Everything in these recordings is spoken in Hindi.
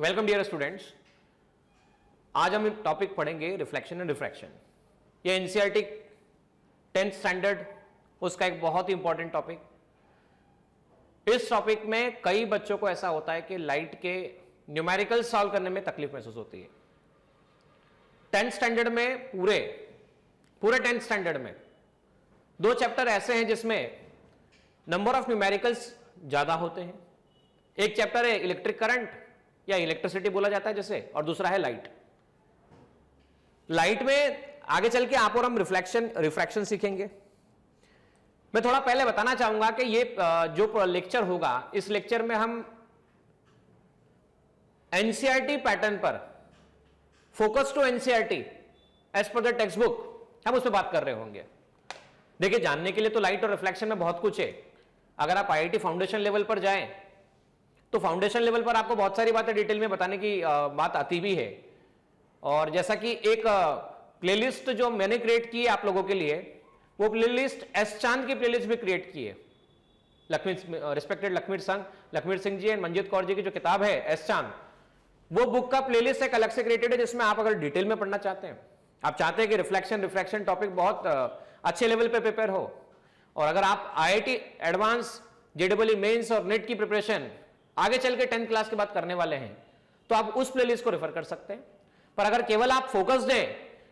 Welcome dear students. आज हम टॉपिक पढ़ेंगे रिफ्लेक्शन एंड रिफ्रैक्शन। ये एनसीईआरटी 10th स्टैंडर्ड उसका एक बहुत ही इंपॉर्टेंट टॉपिक। इस टॉपिक में कई बच्चों को ऐसा होता है कि लाइट के न्यूमेरिकल सॉल्व करने में तकलीफ महसूस होती है। 10th स्टैंडर्ड में पूरे 10th स्टैंडर्ड में 2 चैप्टर ऐसे हैं जिसमें नंबर ऑफ न्यूमेरिकल्स ज्यादा होते हैं। एक चैप्टर है इलेक्ट्रिक करंट या इलेक्ट्रिसिटी बोला जाता है जैसे, और दूसरा है लाइट। लाइट में आगे चल के आप और हम रिफ्रैक्शन सीखेंगे। मैं थोड़ा पहले बताना चाहूंगा कि ये जो लेक्चर होगा, इस लेक्चर में हम एनसीईआरटी पैटर्न पर, focus to NCERT as per the textbook, हम उस पर बात कर रहे होंगे। देखिए, जानने के लिए तो लाइट और रिफ्लेक्शन में बहुत कुछ है। अगर आप आईआईटी फाउंडेशन लेवल पर जाएं तो फाउंडेशन लेवल पर आपको बहुत सारी बातें डिटेल में बताने की बात आती भी है। और जैसा कि एक प्लेलिस्ट जो मैंने क्रिएट की है आप लोगों के लिए, वो प्लेलिस्ट एस चांद की प्लेलिस्ट भी क्रिएट की है। रिस्पेक्टेड लखमीर सिंह जी एंड मंजीत कौर जी की जो किताब है एस चांद, वो बुक का प्लेलिस्ट एक अलग से क्रिएटेड है, जिसमें आप अगर डिटेल में पढ़ना चाहते हैं, आप चाहते हैं कि रिफ्लेक्शन रिफ्रैक्शन टॉपिक बहुत अच्छे लेवल पे प्रिपेयर हो, और अगर आप आईआईटी एडवांस, जेईई मेंस और नेट की प्रिपरेशन आगे चल के 10th क्लास के बाद करने वाले हैं, तो आप उस प्लेलिस्ट को रेफर कर सकते हैं। पर अगर केवल आप फोकस्ड हैं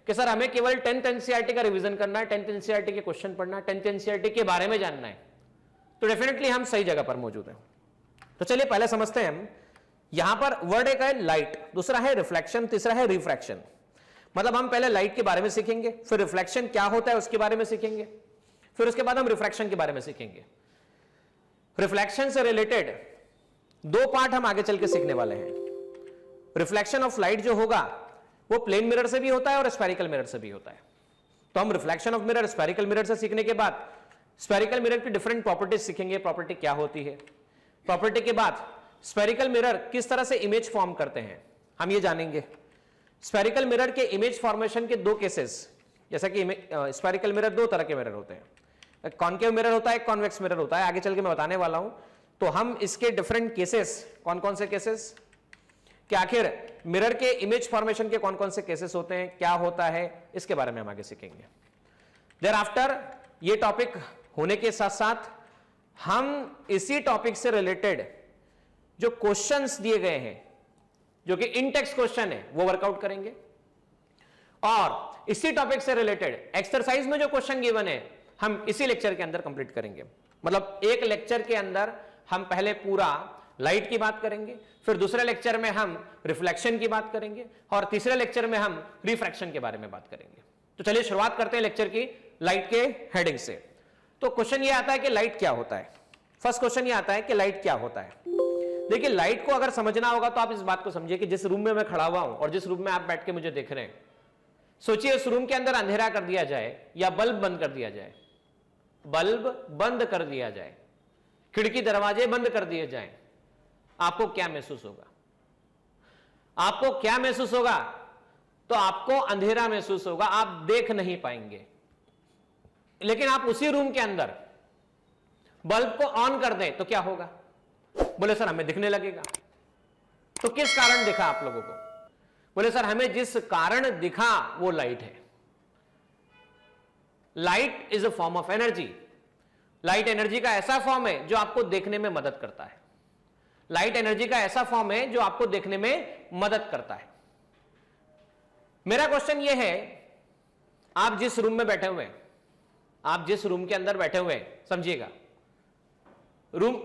कि सर हमें केवल 10th एनसीईआरटी का रिवीजन करना है, 10th एनसीईआरटी के क्वेश्चन पढ़ना है, 10th एनसीईआरटी के बारे में जानना है, तो डेफिनेटली हम सही जगह पर मौजूद हैं। तो चलिए पहले समझते हैं हम। यहां पर वर्ड एक है लाइट, दूसरा है रिफ्लेक्शन, तीसरा है रिफ्रैक्शन। मतलब हम पहले लाइट के बारे में सीखेंगे, फिर रिफ्लेक्शन क्या होता है उसके बारे में सीखेंगे, फिर उसके बाद हम रिफ्रैक्शन के बारे में सीखेंगे। रिफ्लेक्शन से रिलेटेड 2 पार्ट हम आगे चल के सीखने वाले हैं। रिफ्लेक्शन ऑफ लाइट जो होगा वो प्लेन मिरर से भी होता है और स्फेरिकल मिरर से भी होता है। तो हम reflection of mirror, spherical mirror से सीखने के बाद स्फेरिकल मिरर की डिफरेंट प्रॉपर्टीज सीखेंगे, प्रॉपर्टी क्या होती है। प्रॉपर्टी के बाद स्फेरिकल मिरर किस तरह से इमेज फॉर्म करते हैं हम ये जानेंगे। स्फेरिकल मिरर के इमेज फॉर्मेशन के 2 केसेस, जैसा कि स्फेरिकल मिरर 2 तरह के मिरर होते हैं, एक कॉन्केव मिरर होता है, एक कॉन्वेक्स मिरर होता है। आगे चल के मैं बताने वाला हूं। तो हम इसके डिफरेंट केसेस, कौन कौन से केसेस, कि आखिर मिरर के इमेज फॉर्मेशन के कौन कौन से केसेस होते हैं, क्या होता है, इसके बारे में हम आगे सीखेंगे। देयर आफ्टर ये टॉपिक होने के साथ साथ हम इसी टॉपिक से रिलेटेड जो क्वेश्चंस दिए गए हैं, जो कि इन टेक्स्ट क्वेश्चन है, वो वर्कआउट करेंगे। और इसी टॉपिक से रिलेटेड एक्सरसाइज में जो क्वेश्चन गिवन है, हम इसी लेक्चर के अंदर कंप्लीट करेंगे। मतलब एक लेक्चर के अंदर हम पहले पूरा लाइट की बात करेंगे, फिर दूसरे लेक्चर में हम रिफ्लेक्शन की बात करेंगे, और तीसरे लेक्चर में हम रिफ्रैक्शन के बारे में बात करेंगे। तो चलिए शुरुआत करते हैं लेक्चर की लाइट के हेडिंग से। तो क्वेश्चन ये आता है कि लाइट क्या होता है। फर्स्ट क्वेश्चन ये आता है कि लाइट क्या होता है। देखिए, लाइट को अगर समझना होगा तो आप इस बात को समझिए कि जिस रूम में मैं खड़ा हुआ हूं और जिस रूम में आप बैठ के मुझे देख रहे हैं, सोचिए उस रूम के अंदर अंधेरा कर दिया जाए या बल्ब बंद कर दिया जाए, बल्ब बंद कर दिया जाए, खिड़की दरवाजे बंद कर दिए जाएं, आपको क्या महसूस होगा? आपको क्या महसूस होगा? तो आपको अंधेरा महसूस होगा, आप देख नहीं पाएंगे। लेकिन आप उसी रूम के अंदर बल्ब को ऑन कर दें तो क्या होगा? बोले सर हमें दिखने लगेगा। तो किस कारण दिखा आप लोगों को? बोले सर हमें जिस कारण दिखा वो लाइट है। Light is a form of energy. Light energy का ऐसा फॉर्म है जो आपको देखने में मदद करता है। लाइट एनर्जी का ऐसा फॉर्म है जो आपको देखने में मदद करता है। मेरा क्वेश्चन यह है, आप जिस रूम में बैठे हुए हैं, आप जिस रूम के अंदर बैठे हुए हैं, समझिएगा, रूम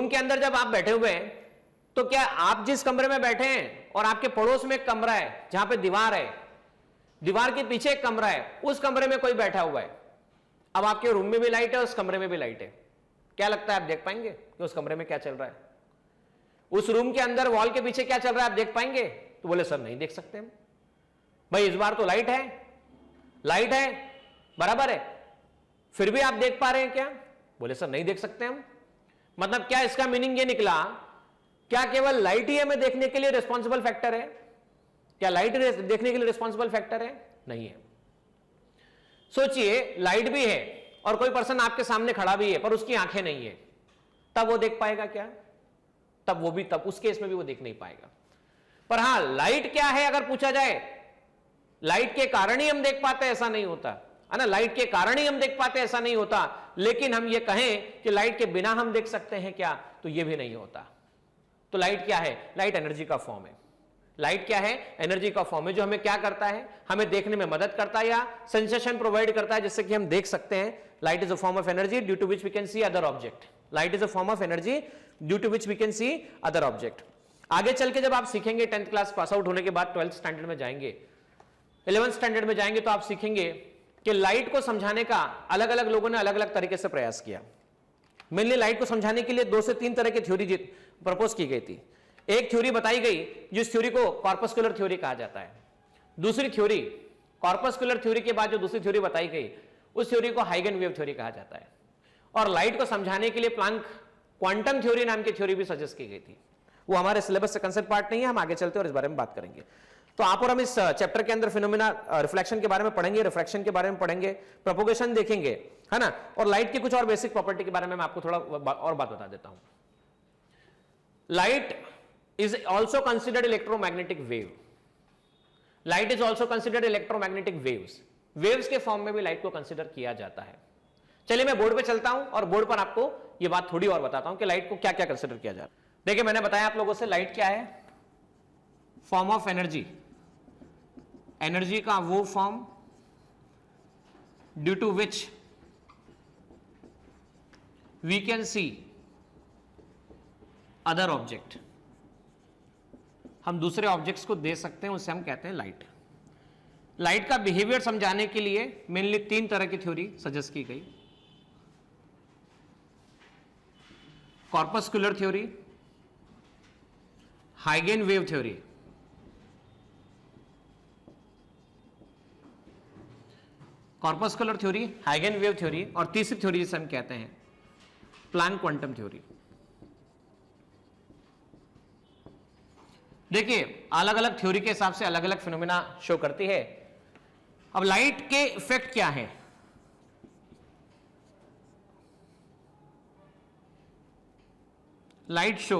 के अंदर जब आप बैठे हुए हैं, तो क्या आप जिस कमरे में बैठे हैं और आपके पड़ोस में एक कमरा है जहां पे दीवार है, दीवार के पीछे एक कमरा है, उस कमरे में कोई बैठा हुआ है। अब आपके रूम में भी लाइट है, उस कमरे में भी लाइट है। क्या लगता है आप देख पाएंगे कि उस कमरे में क्या चल रहा है? उस रूम के अंदर वॉल के पीछे क्या चल रहा है आप देख पाएंगे? तो बोले सर नहीं देख सकते हम। भाई इस बार तो लाइट है, लाइट है, बराबर है, फिर भी आप देख पा रहे हैं क्या? बोले सर नहीं देख सकते हम। मतलब क्या इसका मीनिंग ये निकला, क्या केवल लाइट ही हमें देखने के लिए रिस्पॉन्सिबल फैक्टर है? क्या लाइट देखने के लिए रिस्पॉन्सिबल फैक्टर है? नहीं है। सोचिए लाइट भी है और कोई पर्सन आपके सामने खड़ा भी है पर उसकी आंखें नहीं है, तब वो देख पाएगा क्या? तब वो भी, तब उस केस में भी वो देख नहीं पाएगा। पर हां, लाइट क्या है अगर पूछा जाए, लाइट के कारण ही हम देख पाते हैं ऐसा नहीं होता है ना, लाइट के कारण ही हम देख पाते हैं ऐसा नहीं होता, लेकिन हम ये कहें कि लाइट के बिना हम देख सकते हैं क्या, तो ये भी नहीं होता। तो लाइट क्या है? लाइट एनर्जी का फॉर्म है। लाइट क्या है? एनर्जी का फॉर्म है, जो हमें क्या करता है, हमें देखने में मदद करता है या सेंसेशन प्रोवाइड करता है जिससे कि हम देख सकते हैं। Light is a form of energy due to which we can see other object. Light is a form of energy due to which we can see other object. आगे चल के जब आप सीखेंगे 10th क्लास पास आउट होने के बाद 12th स्टैंडर्ड में जाएंगे, 11th स्टैंडर्ड में जाएंगे, तो आप सीखेंगे कि लाइट को समझाने का अलग अलग लोगों ने अलग अलग तरीके से प्रयास किया। मेनली लाइट को समझाने के लिए 2 से 3 तरह की थ्योरी प्रपोज की गई थी। एक थ्योरी बताई गई जिस थ्योरी को कॉर्पस्कुलर थ्योरी कहा जाता है। दूसरी थ्योरी, कॉर्पस्कुलर थ्योरी के बाद जो दूसरी थ्योरी बताई गई, उस थ्योरी को हाइगन वेव थ्योरी कहा जाता है। और लाइट को समझाने के लिए प्लांक क्वांटम थ्योरी नाम की थ्योरी भी सजेस्ट की गई थी। वो हमारे सिलेबस से कंसेप्ट पार्ट नहीं है, हम आगे चलते और इस बारे में बात करेंगे। तो आप और हम इस चैप्टर के अंदर फिनोमेना रिफ्लेक्शन के बारे में पढ़ेंगे, रिफ्रैक्शन के बारे में पढ़ेंगे, प्रोपोगेशन देखेंगे, है ना, और लाइट की कुछ और बेसिक प्रॉपर्टी के बारे में मैं आपको थोड़ा और बात बता देता हूं। Light is also considered electromagnetic wave. Light is also considered electromagnetic waves. Waves के फॉर्म में भी लाइट को कंसिडर किया जाता है। चलिए मैं बोर्ड पे चलता हूं और बोर्ड पर आपको ये बात थोड़ी और बताता हूं कि लाइट को क्या क्या कंसिडर किया जाता है। देखिए, मैंने बताया आप लोगों से लाइट क्या है, फॉर्म ऑफ एनर्जी, एनर्जी का वो form due to which we can see other object, हम दूसरे ऑब्जेक्ट्स को दे सकते हैं, उसे हम कहते हैं लाइट। लाइट का बिहेवियर समझाने के लिए मेनली 3 तरह की थ्योरी सजेस्ट की गई। Corpuscular theory, हाइगन wave theory, corpuscular theory, हाइगन wave theory, और तीसरी थ्योरी जिसे हम कहते हैं प्लांक क्वांटम थ्योरी। देखिए, अलग अलग थ्योरी के हिसाब से अलग अलग फिनोमेना शो करती है। अब लाइट के इफेक्ट क्या है? Light show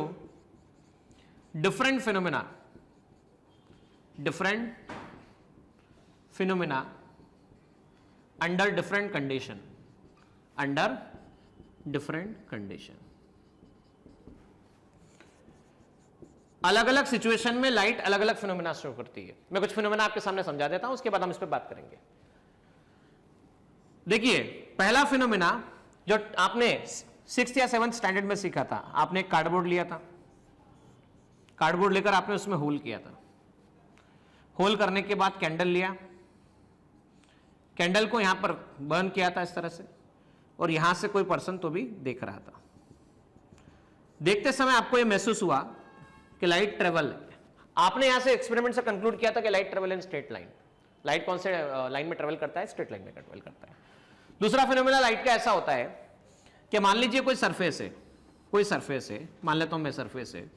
different phenomena under different condition. अलग अलग सिचुएशन में लाइट अलग अलग फिनोमेना शो करती है। मैं कुछ फिनोमेना आपके सामने समझा देता हूं, उसके बाद हम इस पर बात करेंगे। देखिए, पहला फिनोमेना जो आपने 6th या 7th स्टैंडर्ड में सीखा था, आपने एक कार्डबोर्ड लिया था, कार्डबोर्ड लेकर आपने उसमें होल किया था। होल करने के बाद कैंडल लिया, कैंडल को यहां पर बर्न किया था इस तरह से, और यहां से कोई पर्सन तो भी देख रहा था। देखते समय आपको यह महसूस हुआ कि लाइट ट्रेवल है। आपने यहां से एक्सपेरिमेंट से कंक्लूड किया था कि light travel in straight line. Light कौन से लाइन में ट्रेवल करता है? स्ट्रेट लाइन में ट्रेवल करता है। दूसरा फिनोमेना लाइट का ऐसा होता है कि मान लीजिए कोई सरफेस है, मान लेता हूं मैं सरफेस है,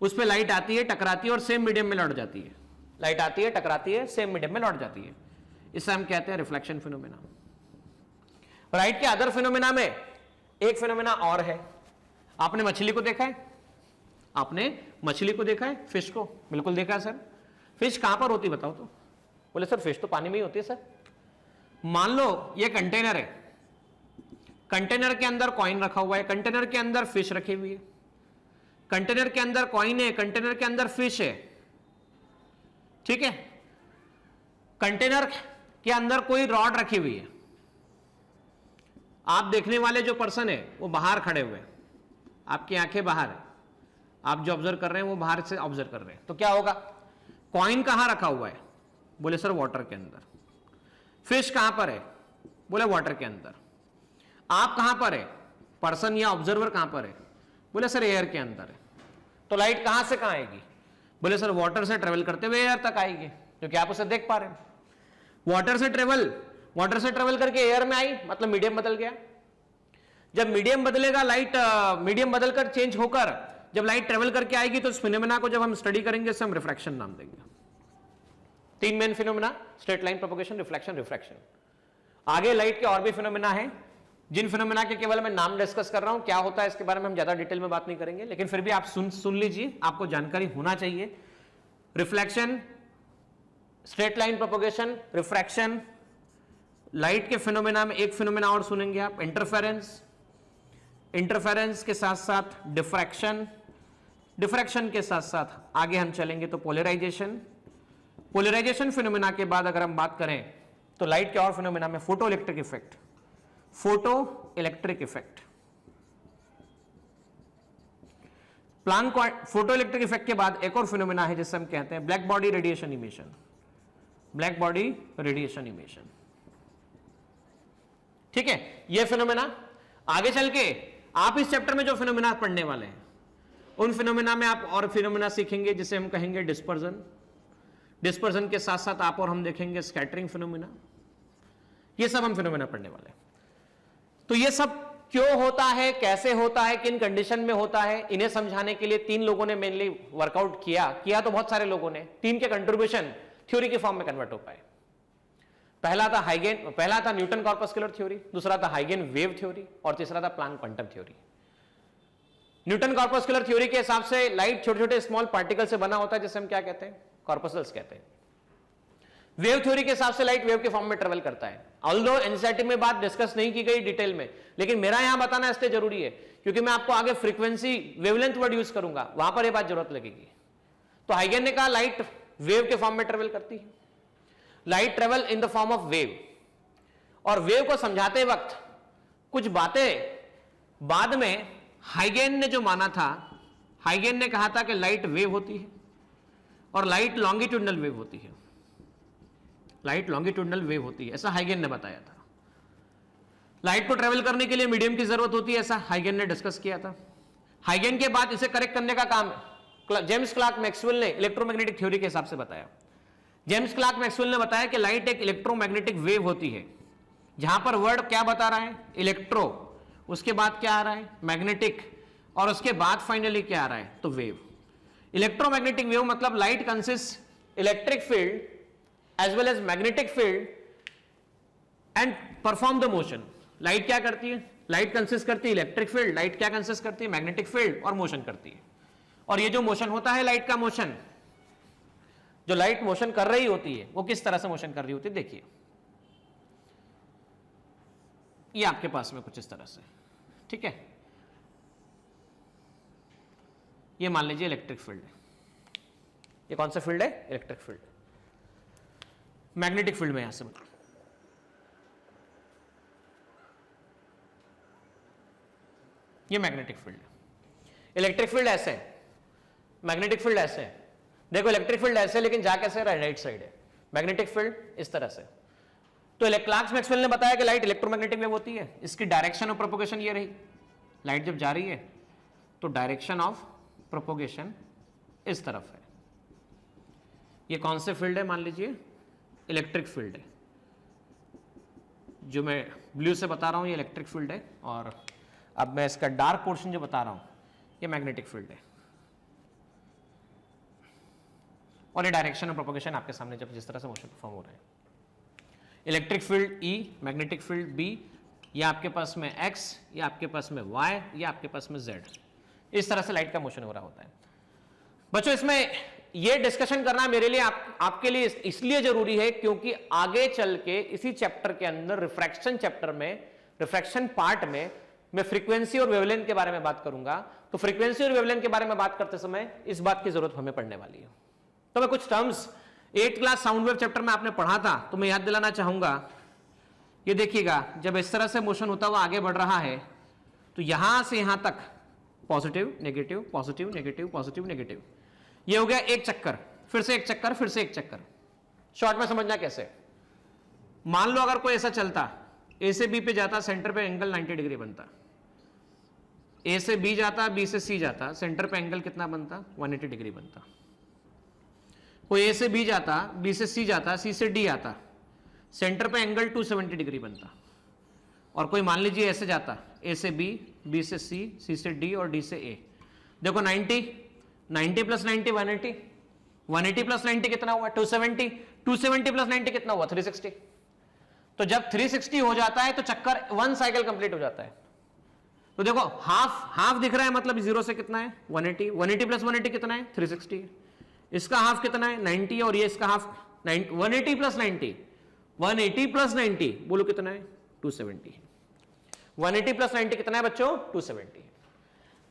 उस पर लाइट आती है, टकराती है और सेम मीडियम में लौट जाती है। लाइट आती है, टकराती है, सेम मीडियम में लौट जाती है। इसे हम कहते हैं रिफ्लेक्शन फिनोमेना। लाइट के अदर फिनोमेना में एक फिनोमेना और है। आपने मछली को देखा है? आपने मछली को देखा है? फिश को? बिल्कुल देखा है सर। फिश कहां पर होती बताओ तो? बोले सर फिश तो पानी में ही होती है सर। मान लो ये कंटेनर है, कंटेनर के अंदर कॉइन रखा हुआ है, कंटेनर के अंदर फिश रखी हुई है, कंटेनर के अंदर कॉइन है, कंटेनर के अंदर फिश है, ठीक है। कंटेनर के अंदर कोई रॉड रखी हुई है। आप देखने वाले जो पर्सन है वो बाहर खड़े हुए, आपकी आंखें बाहर है, आप जो ऑब्जर्व कर रहे हैं वो बाहर से ऑब्जर्व कर रहे हैं। तो क्या होगा? कॉइन कहां रखा हुआ है? बोले सर वाटर के अंदर। फिश कहां पर है? बोले वाटर के अंदर। आप कहां पर है? पर्सन या ऑब्जर्वर कहां पर है? बोले सर एयर के अंदर है। तो लाइट कहां से कहां आएगी? बोले सर वाटर से ट्रेवल करते हुए एयर तक आएगी, क्योंकि आप उसे देख पा रहे हैं। वाटर से ट्रेवल करके एयर में आई, मतलब मीडियम बदल गया। जब मीडियम बदलेगा, लाइट मीडियम बदलकर चेंज होकर जब लाइट ट्रेवल करके आएगी तो इस फिनोमेना को जब हम स्टडी करेंगे इसे हम रिफ्रैक्शन नाम देंगे। 3 main phenomena, straight line propagation, reflection, refraction. आगे लाइट के और भी फिनोमेना है, जिन फिनोमेना के केवल मैं नाम डिस्कस कर रहा हूं, क्या होता है इसके बारे में हम ज्यादा डिटेल में बात नहीं करेंगे, लेकिन फिर भी आप सुन लीजिए, आपको जानकारी होना चाहिए। Reflection, straight line propagation, refraction, light के फिनोमेना में एक फिनोमेना और सुनेंगे आप, इंटरफेरेंस, इंटरफेरेंस के साथ साथ डिफ्रैक्शन, डिफ्रैक्शन के साथ साथ आगे हम चलेंगे तो पोलराइजेशन, पोलराइजेशन फिनोमेना के बाद अगर हम बात करें तो लाइट के और फिनोमेना में photo electric effect, photo electric effect, Planck photo electric effect के बाद एक और फिनोमेना है जिसे हम कहते हैं black body radiation emission, black body radiation emission. ठीक है, यह फिनोमेना आगे चल के आप इस चैप्टर में जो फिनोमेना पढ़ने वाले हैं उन फिनोमेना में आप और फिनोमेना सीखेंगे जिसे हम कहेंगे डिस्पर्जन, डिस्पर्जन के साथ साथ आप और हम देखेंगे स्कैटरिंग फिनोमेना, ये सब हम फिनोमेना पढ़ने वाले हैं। तो ये सब क्यों होता है, कैसे होता है, किन कंडीशन में होता है, इन्हें समझाने के लिए तीन लोगों ने मेनली वर्कआउट किया तो बहुत सारे लोगों ने, तीन के कंट्रीब्यूशन थ्योरी के फॉर्म में कन्वर्ट हो पाए। पहला था न्यूटन कॉर्पस्कुलर थ्योरी, दूसरा था हाइगेन वेव थ्योरी और तीसरा था Planck quantum theory. Newton corpuscular theory के हिसाब से लाइट छोटे छोटे स्मॉल पार्टिकल से बना होता है जिसे हम क्या कहते हैं, कॉर्पस्कल्स कहते हैं। वेव थ्योरी के हिसाब से लाइट वेव के फॉर्म में ट्रेवल करता है। ऑल्दो एनसीईआरटी में बात डिस्कस नहीं की गई डिटेल में, लेकिन मेरा यहां बताना इसलिए जरूरी है क्योंकि मैं आपको आगे फ्रीक्वेंसी वेवलेंथ वर्ड यूज करूंगा, वहां पर यह बात जरूरत लगेगी। तो हाइगेन ने कहा लाइट वेव के फॉर्म में ट्रेवल करती है, light travel in the form of wave, और वेव को समझाते वक्त कुछ बातें बाद में हाइगेन ने जो माना था, हाइगेन ने कहा था कि लाइट वेव होती है और लाइट लॉन्गिट्यूडनल वेव होती है, लाइट लॉन्गिट्यूडनल वेव होती है, ऐसा हाइगेन ने बताया था। लाइट को ट्रेवल करने के लिए मीडियम की जरूरत होती है, ऐसा हाइगेन ने डिस्कस किया था। हाइगेन के बाद इसे करेक्ट करने का काम जेम्स क्लार्क मैक्सवेल ने इलेक्ट्रोमैग्नेटिक थ्योरी के हिसाब से बताया। जेम्स क्लार्क मैक्सवेल ने बताया कि लाइट एक इलेक्ट्रोमैग्नेटिक वेव होती है, जहां पर वर्ड क्या बता रहा है, इलेक्ट्रो, उसके बाद क्या आ रहा है, मैग्नेटिक, और उसके बाद फाइनली क्या आ रहा है, तो वेव। इलेक्ट्रोमैग्नेटिक वेव मतलब light consist electric field as well as magnetic field and perform the motion. Light क्या करती है, लाइट कंसिस्ट करती है इलेक्ट्रिक फील्ड, लाइट क्या कंसिस्ट करती है, मैग्नेटिक फील्ड, और मोशन करती है। और ये जो मोशन होता है लाइट का मोशन, जो लाइट मोशन कर रही होती है वो किस तरह से मोशन कर रही होती है, देखिए ये आपके पास में कुछ इस तरह से, ठीक है, ये मान लीजिए इलेक्ट्रिक फील्ड है, ये कौन सा फील्ड है, इलेक्ट्रिक फील्ड। मैग्नेटिक फील्ड में यहां से मतलब ये मैग्नेटिक फील्ड है, इलेक्ट्रिक फील्ड ऐसे है, मैग्नेटिक फील्ड ऐसे है। देखो इलेक्ट्रिक फील्ड ऐसे, लेकिन जा कैसे रहा है, राइट साइड है, मैग्नेटिक फील्ड इस तरह से। तो क्लार्क मैक्सवेल ने बताया कि लाइट इलेक्ट्रोमैग्नेटिक वेव होती है, इसकी डायरेक्शन ऑफ प्रोपोगेशन ये रही, लाइट जब जा रही है तो डायरेक्शन ऑफ प्रोपोगेशन इस तरफ है। ये कौन से फील्ड है, मान लीजिए इलेक्ट्रिक फील्ड है, जो मैं ब्लू से बता रहा हूं ये इलेक्ट्रिक फील्ड है, और अब मैं इसका डार्क पोर्शन जो बता रहा हूं ये मैग्नेटिक फील्ड है। और ये डायरेक्शन ऑफ प्रोपोगेशन आपके सामने जब जिस तरह से मोशन परफॉर्म हो रहे हैं, electric field E, magnetic field B, ये आपके पास में X, ये आपके पास में Y, ये आपके पास में Z, इस तरह से लाइट का मोशन हो रहा होता है। बच्चों इसमें ये डिस्कशन करना मेरे लिए आपके लिए इसलिए जरूरी है क्योंकि आगे चल के इसी चैप्टर के अंदर रिफ्रैक्शन चैप्टर में, रिफ्रैक्शन पार्ट में मैं फ्रीक्वेंसी और वेवलेंथ के बारे में बात करूंगा। तो फ्रीक्वेंसी और वेवलेंथ के बारे में बात करते समय इस बात की जरूरत हमें पड़ने वाली है। तो मैं कुछ terms 8th class sound wave chapter में आपने पढ़ा था, तो मैं याद दिलाना चाहूंगा। ये देखिएगा, जब इस तरह से मोशन होता हुआ आगे बढ़ रहा है तो यहां से यहां तक positive negative positive negative positive negative, ये हो गया एक चक्कर, फिर से एक चक्कर, फिर से एक चक्कर। शॉर्ट में समझना कैसे, मान लो अगर कोई ऐसा चलता, ए से बी पे जाता, सेंटर पे एंगल 90 डिग्री बनता, ए से बी जाता, बी से सी जाता, सेंटर पे एंगल कितना बनता, 180 डिग्री बनता। कोई ए से बी जाता, बी से सी जाता, सी से डी आता, सेंटर पे एंगल 270 डिग्री बनता। और कोई मान लीजिए ऐसे जाता, ए से बी, बी से सी, सी से डी और डी से ए। देखो 90 प्लस 90 180, 180 प्लस 90 कितना हुआ, 270, 270 प्लस 90 कितना हुआ, 360। तो जब 360 हो जाता है तो चक्कर 1 साइकिल कंप्लीट हो जाता है। तो देखो हाफ दिख रहा है, मतलब 0 से कितना है 180, 180 प्लस 180 कितना है 360 है। इसका हाफ कितना है 90 और ये इसका हाफ 180 प्लस 90, 180 प्लस 90 बोलो कितना है 270 है। 180 प्लस 90 कितना है बच्चों 270 है।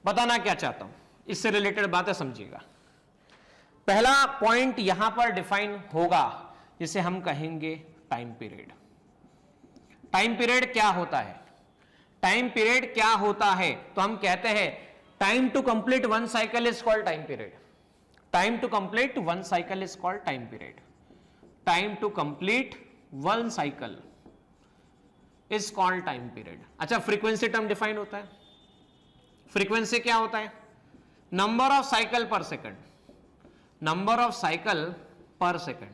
बताना क्या चाहता हूं, इससे रिलेटेड बात है, समझिएगा। पहला पॉइंट यहां पर डिफाइन होगा जिसे हम कहेंगे टाइम पीरियड। टाइम पीरियड क्या होता है? टाइम पीरियड क्या होता है? तो हम कहते हैं time to complete one cycle is called time period. Time to complete one cycle is called time period. Time to complete one cycle is called time period. अच्छा, फ्रीक्वेंसी टर्म डिफाइन होता है। फ्रीक्वेंसी क्या होता है? Number of cycle per second. Number of cycle per second,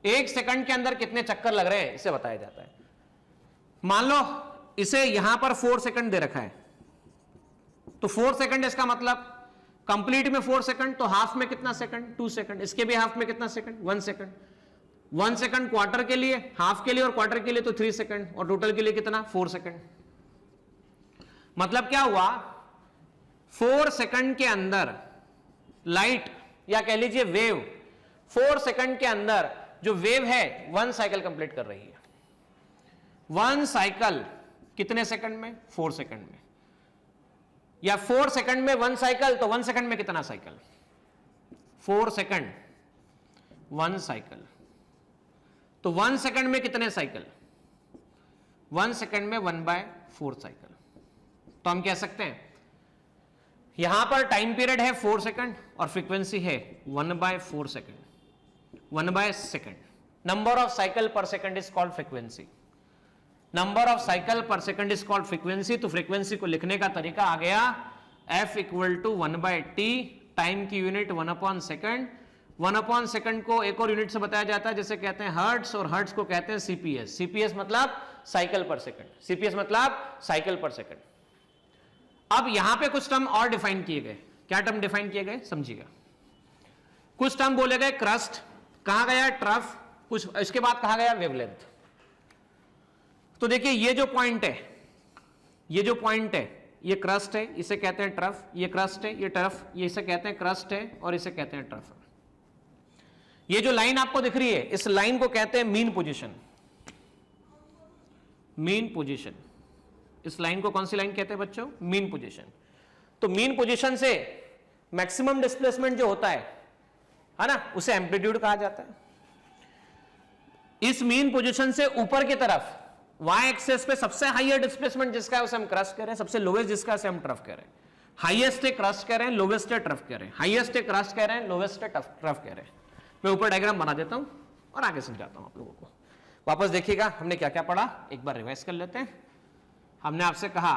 एक सेकंड के अंदर कितने चक्कर लग रहे हैं इसे बताया जाता है। मान लो इसे यहां पर 4 सेकंड दे रखा है, तो 4 सेकंड इसका मतलब कंप्लीट में 4 सेकंड, तो हाफ में कितना सेकंड 2 सेकंड, इसके भी हाफ में कितना सेकंड 1 सेकंड। 1 सेकंड क्वार्टर के लिए, हाफ के लिए और क्वार्टर के लिए तो 3 सेकंड, और टोटल के लिए कितना 4 सेकंड। मतलब क्या हुआ, 4 सेकंड के अंदर लाइट या कह लीजिए वेव, 4 सेकंड के अंदर जो वेव है 1 साइकिल कंप्लीट कर रही है। 1 साइकिल कितने सेकंड में 4 सेकंड में, या 4 सेकंड में 1 साइकिल, तो 1 सेकंड में कितना साइकिल 4 सेकंड 1 साइकिल, तो 1 सेकंड में कितने साइकिल 1 सेकंड में 1/4 साइकिल। तो हम कह सकते हैं यहां पर टाइम पीरियड है 4 सेकंड और फ्रीक्वेंसी है 1/4 second, 1 second. Number of cycle per second is called frequency. Number of cycle per second is called frequency. तो फ्रीक्वेंसी को लिखने का तरीका आ गया F = 1/t, टाइम की यूनिट 1/सेकंड। 1/सेकंड को एक और यूनिट से बताया जाता है जिसे कहते हैं हर्ट्ज, और हर्ट्ज को कहते हैं सीपीएस। सीपीएस मतलब साइकिल पर सेकंड, सीपीएस मतलब साइकिल पर सेकंड। अब यहां पे कुछ टर्म और डिफाइन किए गए। क्या टर्म डिफाइन किए गए समझिएगा। कुछ टर्म बोले गए क्रस्ट, कहा गया ट्रफ, कुछ इसके बाद कहा गया वेवलेंथ। तो देखिए ये जो पॉइंट है, ये जो पॉइंट है, ये क्रस्ट है, इसे कहते हैं ट्रफ, ये क्रस्ट है, ये ट्रफ, ये इसे कहते हैं क्रस्ट है और इसे कहते हैं ट्रफ। ये जो लाइन आपको दिख रही है, इस लाइन को कहते हैं मीन पोजीशन। मीन पोजीशन, इस लाइन को कौन सी लाइन कहते हैं बच्चों? Mean position. तो मीन पोजीशन से मैक्सिमम डिस्प्लेसमेंट जो होता है ना, उसे एम्पलीट्यूड कहा जाता है। इस मीन पोजीशन से ऊपर की तरफ y एक्सेस पे सबसे हाईएस्ट डिस्प्लेसमेंट जिसका है उसे हम क्रस्ट कह रहे हैं, सबसे लोवेस्ट जिसका है हम ट्रफ कह रहे हैं। हाईएस्ट है क्रस्ट कह रहे हैं, लोवेस्ट है ट्रफ कह रहे हैं। हाईएस्ट है क्रस्ट कह रहे हैं, लोवेस्ट है ट्रफ कह रहे हैं। मैं ऊपर डायग्राम बना देता हूं और आगे समझाता हूं आप लोगों को। वापस देखिएगा हमने क्या क्या पढ़ा, एक बार रिवाइज कर लेते हैं। हमने आपसे कहा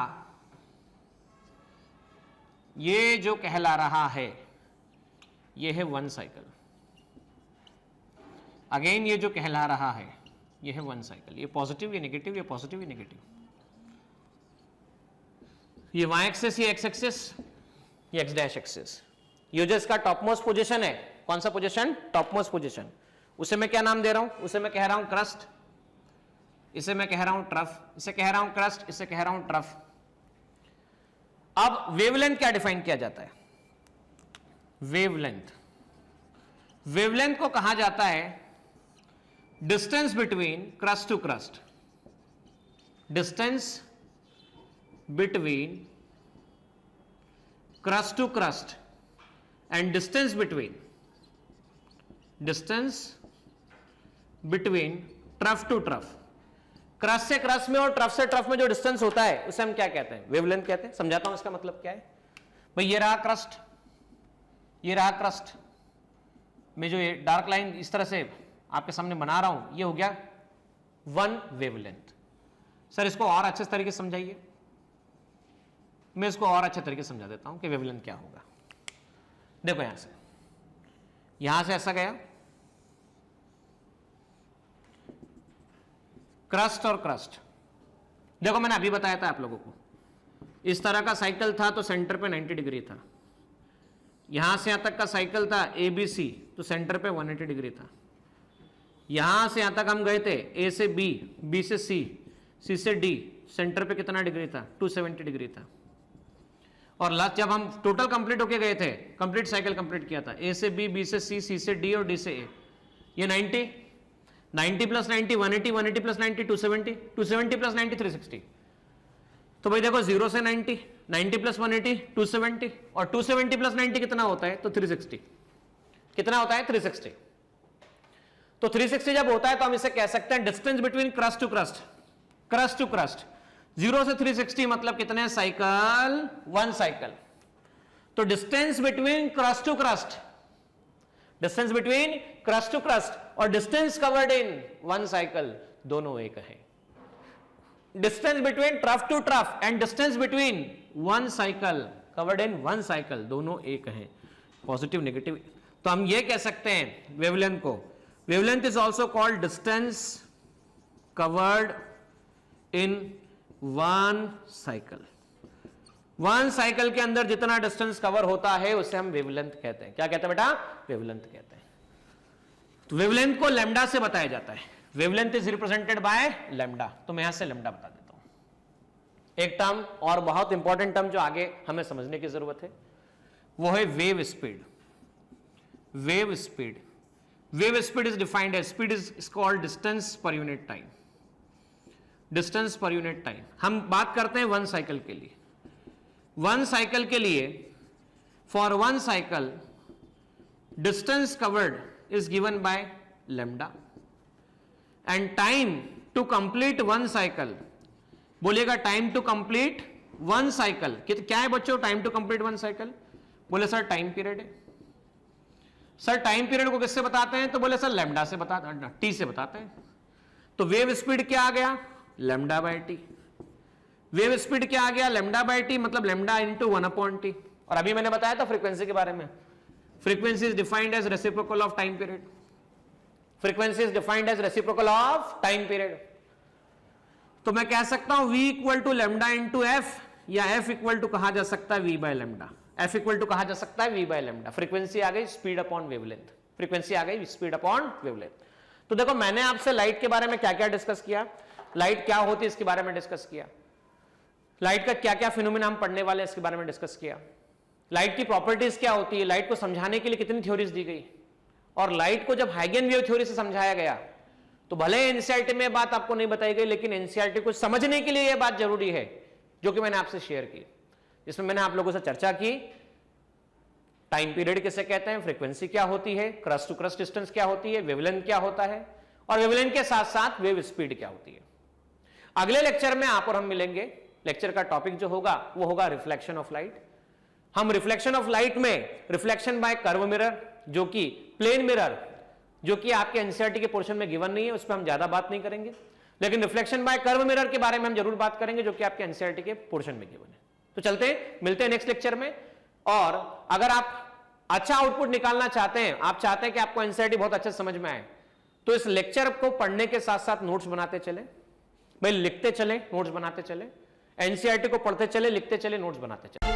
ये जो कहला रहा है ये है 1 साइकिल। अगेन ये जो कहला रहा है ये है 1 साइकिल। ये पॉजिटिव, ये नेगेटिव, ये पॉजिटिव, ये नेगेटिव। ये y एक्सेस, ये x एक्सेस, ये x डैश एक्सेस। ये जो इसका टॉप मोस्ट पोजीशन है, कौन सा पोजीशन? Top most position. उसे मैं क्या नाम दे रहा हूं? उसे मैं कह रहा हूं क्रस्ट, इसे मैं कह रहा हूं ट्रफ, इसे कह रहा हूं क्रस्ट, इसे कह रहा हूं ट्रफ। अब वेवलेंथ क्या डिफाइन किया जाता है? वेवलेंथ, वेवलेंथ को कहा जाता है distance between crest to crest, distance between crest to crest and distance between trough to trough. Crest से क्रस्ट में और ट्रफ से ट्रफ में जो डिस्टेंस होता है उसे हम क्या कहते हैं? वेवलेंथ कहते हैं। समझाता हूं इसका मतलब क्या है। भाई ये रहा क्रस्ट, ये रहा क्रस्ट में जो ये डार्क लाइन इस तरह से आपके सामने बना रहा हूं, ये हो गया 1 वेवलेंथ। सर इसको और अच्छे तरीके से समझाइए। मैं इसको और अच्छे तरीके से समझा देता हूं कि वेवलेंथ क्या होगा। देखो यहां से ऐसा गया क्रस्ट और क्रस्ट। देखो मैंने अभी बताया था आप लोगों को, इस तरह का साइकिल था तो सेंटर पे 90 डिग्री था। यहां से यहां तक का साइकिल था ABC, तो सेंटर पे 180 डिग्री था। यहां से यहां तक हम गए थे, ए से बी, बी से सी, सी से डी, सेंटर पे कितना डिग्री था? 270 डिग्री था। और लास्ट जब हम टोटल कंप्लीट होके गए थे, कंप्लीट साइकिल कंप्लीट किया था, ए से बी, बी से सी, सी से डी और डी से ए, ये 90, 90 प्लस 90 180, 180 प्लस 90 270, 270 प्लस 90 360। तो भाई देखो 0 से 90, 90 प्लस 180 270, और 270 प्लस 90 कितना होता है? तो 360। कितना होता है? 360। तो 360 जब होता है तो हम इसे कह सकते हैं distance between crest to crest, crest to crest. 0 से 360 मतलब कितने साइकिल? 1 साइकिल। तो distance between crest to crest, distance between crest to crest और डिस्टेंस कवर्ड इन 1 साइकिल दोनों एक है। Distance between trough to trough and distance between 1 cycle covered in 1 cycle दोनों एक है, पॉजिटिव नेगेटिव। तो हम ये कह सकते हैं वेवलेंथ को, wavelength is also called distance covered in 1 cycle. 1 cycle के अंदर जितना डिस्टेंस कवर होता है उसे हम वेवलेंथ कहते हैं। क्या कहते हैं बेटा? वेवलेंथ कहते हैं। तो वेवलेंथ को लैम्डा से बताया जाता है। Wavelength is represented by lambda. तो मैं यहां से लैम्डा बता देता हूं। एक टर्म और बहुत इंपॉर्टेंट टर्म जो आगे हमें समझने की जरूरत है वो है wave speed. Wave speed, wave speed is defined as, speed is called distance per unit time, distance per unit time. हम बात करते हैं 1 साइकिल के लिए। 1 साइकिल के लिए, for 1 cycle distance covered is given by lambda and time to complete 1 cycle, बोलिएगा टाइम टू कंप्लीट 1 साइकिल क्या है बच्चों? टाइम टू कंप्लीट 1 साइकिल, बोले सर टाइम पीरियड है। सर टाइम पीरियड को किससे बताते हैं? तो बोले सर लैम्डा से बताते हैं, टी से बताते हैं। तो वेव स्पीड क्या आ गया? Lambda by T. Wave speed क्या आ गया? लैम्डा बाय टी, मतलब लैम्डा इंटू 1/t। और अभी मैंने बताया था फ्रीक्वेंसी के बारे में, frequency is defined as reciprocal of time period. Frequency is defined as reciprocal of time period. तो मैं कह सकता हूं v equal to lambda into F, या f इक्वल टू कहा जा सकता है v by lambda. f equal to कहा जा सकता है v बाय लैम्डा। फ्रीक्वेंसी आ गई, स्पीड अपॉन वेवलेंथ। फ्रीक्वेंसी आ गई, स्पीड अपॉन वेवलेंथ। तो देखो मैंने आपसे लाइट के बारे में क्या क्या डिस्कस किया, लाइट क्या होती है इसके बारे में डिस्कस किया, लाइट का क्या क्या फिनोमेना हम पढ़ने वाले हैं इसके बारे में डिस्कस किया, लाइट की प्रॉपर्टीज क्या होती है, लाइट को समझाने के लिए कितनी थ्योरीज दी गई, और लाइट को जब हाइगन वेव थ्योरी से समझाया गया तो भले एनसीईआरटी में बात आपको नहीं बताई गई, लेकिन एनसीईआरटी को समझने के लिए यह बात जरूरी है जो कि मैंने आपसे शेयर की, जिसमें मैंने आप लोगों से चर्चा की टाइम पीरियड किसे कहते हैं, फ्रीक्वेंसी क्या होती है, क्रस्ट टू क्रस्ट डिस्टेंस क्या होती है, वेवलेंथ क्या होता है, और वेवलेंथ के साथ साथ वेव स्पीड क्या होती है। अगले लेक्चर में आप और हम मिलेंगे। लेक्चर का टॉपिक जो होगा वो होगा रिफ्लेक्शन ऑफ लाइट। हम रिफ्लेक्शन ऑफ लाइट में रिफ्लेक्शन बाय कर्व मिरर, जो कि प्लेन मिरर, जो कि आपके एनसीईआरटी के पोर्शन में गिवन नहीं है, उस पर हम ज्यादा बात नहीं करेंगे, लेकिन रिफ्लेक्शन बाय कर्व मिरर के बारे में हम जरूर बात करेंगे, जो कि आपके एनसीईआरटी के पोर्शन में गिवन है। तो चलते हैं, मिलते हैं नेक्स्ट लेक्चर में। और अगर आप अच्छा आउटपुट निकालना चाहते हैं, आप चाहते हैं कि आपको एनसीईआरटी बहुत अच्छे समझ में आए, तो इस लेक्चर को पढ़ने के साथ साथ नोट्स बनाते चले भाई, लिखते चले, नोट्स बनाते चले, एनसीईआरटी को पढ़ते चले, लिखते चले, नोट्स बनाते चले।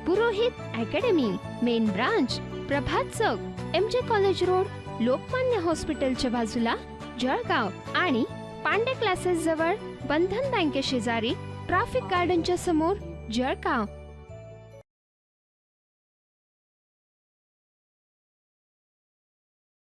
पुरोहित अकॅडमी, मेन ब्रांच प्रभात चौक, MJ कॉलेज रोड, लोकमान्य हॉस्पिटलच्या बाजूला, जळगाव, आणि पांडे क्लासेस जवळ, बंधन बँके शेजारी, ट्रॅफिक गार्डनच्या समोर, जळगाव।